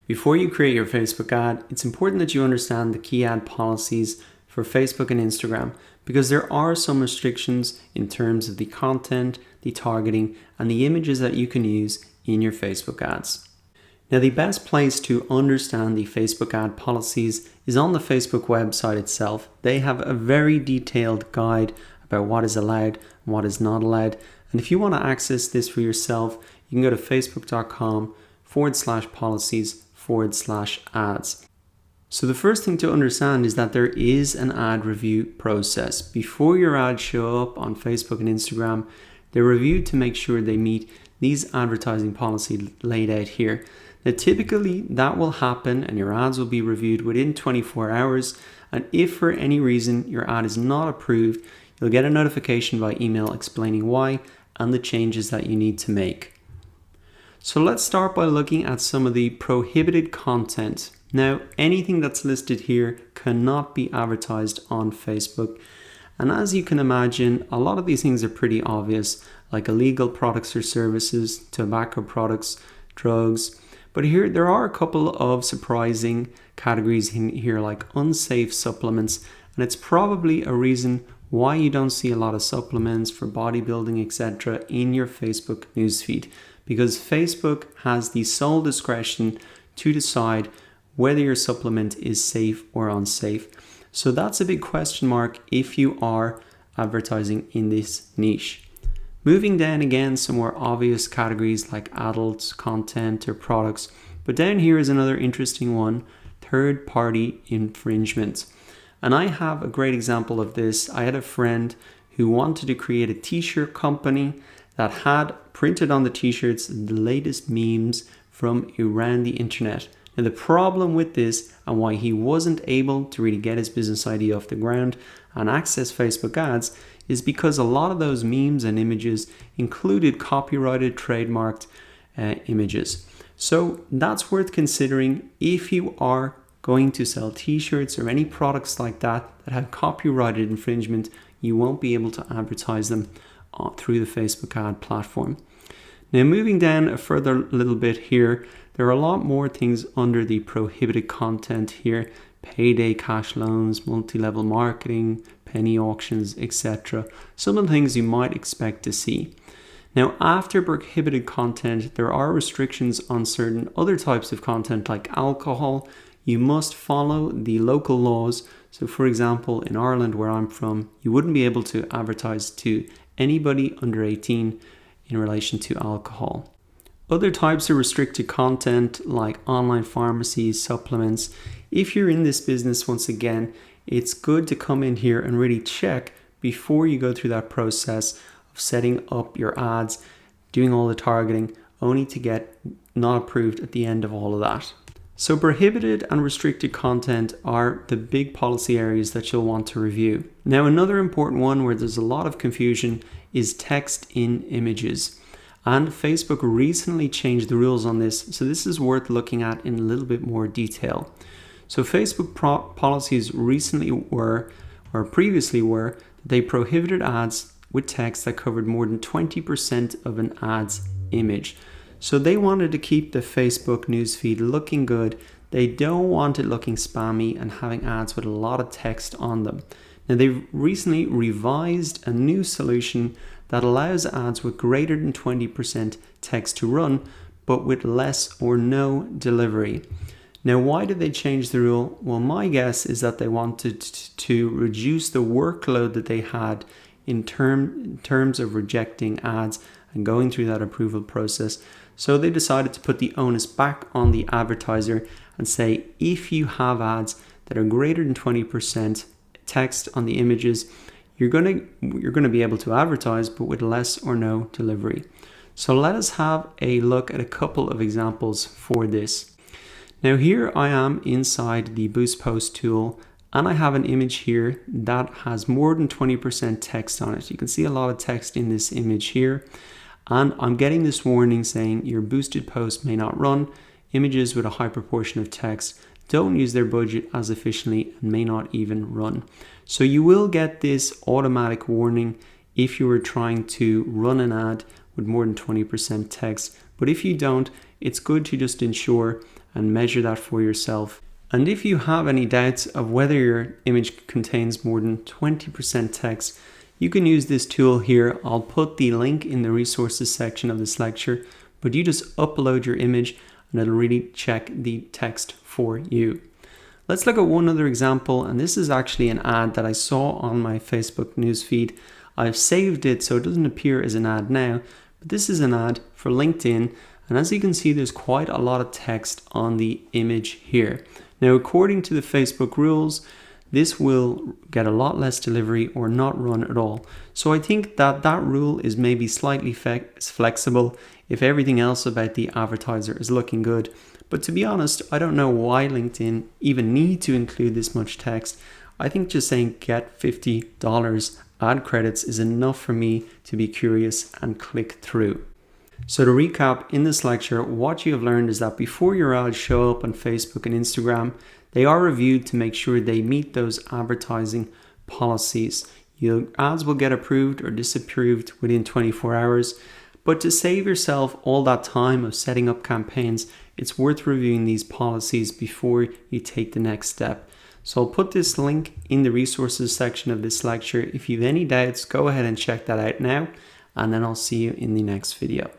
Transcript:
Before you create your Facebook ad, it's important that you understand the key ad policies for Facebook and Instagram because there are some restrictions in terms of the content, the targeting, and the images that you can use in your Facebook ads. Now, the best place to understand the Facebook ad policies is on the Facebook website itself. They have a very detailed guide about what is allowed and what is not allowed. And if you want to access this for yourself, you can go to facebook.com/policies/ads. So the first thing to understand is that there is an ad review process. Before your ads show up on Facebook and Instagram, they're reviewed to make sure they meet these advertising policies laid out here. Now typically that will happen and your ads will be reviewed within 24 hours. And if for any reason your ad is not approved, you'll get a notification by email explaining why and the changes that you need to make. So let's start by looking at some of the prohibited content. Now, anything that's listed here cannot be advertised on Facebook. And as you can imagine, a lot of these things are pretty obvious, like illegal products or services, tobacco products, drugs. But here, there are a couple of surprising categories in here, like unsafe supplements. And it's probably a reason why you don't see a lot of supplements for bodybuilding, etc. in your Facebook newsfeed, because Facebook has the sole discretion to decide whether your supplement is safe or unsafe. So that's a big question mark if you are advertising in this niche. Moving down again, some more obvious categories like adult content or products. But down here is another interesting one, third-party infringement. And I have a great example of this. I had a friend who wanted to create a t-shirt company that had printed on the t-shirts the latest memes from around the internet. Now the problem with this and why he wasn't able to really get his business idea off the ground and access Facebook ads is because a lot of those memes and images included copyrighted, trademarked images. So that's worth considering if you are going to sell t-shirts or any products like that have copyrighted infringement. You won't be able to advertise them through the Facebook ad platform. Now moving down a further little bit here, there are a lot more things under the prohibited content here. Payday cash loans, multi-level marketing, penny auctions, etc. Some of the things you might expect to see. Now after prohibited content, there are restrictions on certain other types of content like alcohol. You must follow the local laws. So for example, in Ireland where I'm from, you wouldn't be able to advertise to anybody under 18 in relation to alcohol. Other types of restricted content like online pharmacies, supplements. If you're in this business, once again, it's good to come in here and really check before you go through that process of setting up your ads, doing all the targeting, only to get not approved at the end of all of that. So prohibited and restricted content are the big policy areas that you'll want to review. Now, another important one where there's a lot of confusion is text in images. And Facebook recently changed the rules on this, so this is worth looking at in a little bit more detail. So Facebook policies recently previously were, that they prohibited ads with text that covered more than 20% of an ad's image. So they wanted to keep the Facebook newsfeed looking good. They don't want it looking spammy and having ads with a lot of text on them. Now they've recently revised a new solution that allows ads with greater than 20% text to run, but with less or no delivery. Now, why did they change the rule? Well, my guess is that they wanted to reduce the workload that they had in terms of rejecting ads and going through that approval process. So they decided to put the onus back on the advertiser and say, if you have ads that are greater than 20% text on the images, you're going to be able to advertise, but with less or no delivery. So let us have a look at a couple of examples for this. Now here I am inside the Boost Post tool and I have an image here that has more than 20% text on it. You can see a lot of text in this image here, and I'm getting this warning saying your boosted post may not run. Images with a high proportion of text don't use their budget as efficiently and may not even run. So you will get this automatic warning if you were trying to run an ad with more than 20% text. But if you don't, it's good to just ensure and measure that for yourself. And if you have any doubts of whether your image contains more than 20% text, you can use this tool here. I'll put the link in the resources section of this lecture, but you just upload your image and it'll really check the text for you. Let's look at one other example, and this is actually an ad that I saw on my Facebook newsfeed. I've saved it so it doesn't appear as an ad now, but this is an ad for LinkedIn, and as you can see, there's quite a lot of text on the image here. Now, according to the Facebook rules, this will get a lot less delivery or not run at all. So I think that that rule is maybe slightly flexible if everything else about the advertiser is looking good. But to be honest, I don't know why LinkedIn even need to include this much text. I think just saying get $50 ad credits is enough for me to be curious and click through. So to recap, in this lecture, what you have learned is that before your ads show up on Facebook and Instagram, they are reviewed to make sure they meet those advertising policies. Your ads will get approved or disapproved within 24 hours. But to save yourself all that time of setting up campaigns, it's worth reviewing these policies before you take the next step. So I'll put this link in the resources section of this lecture. If you have any doubts, go ahead and check that out now, and then I'll see you in the next video.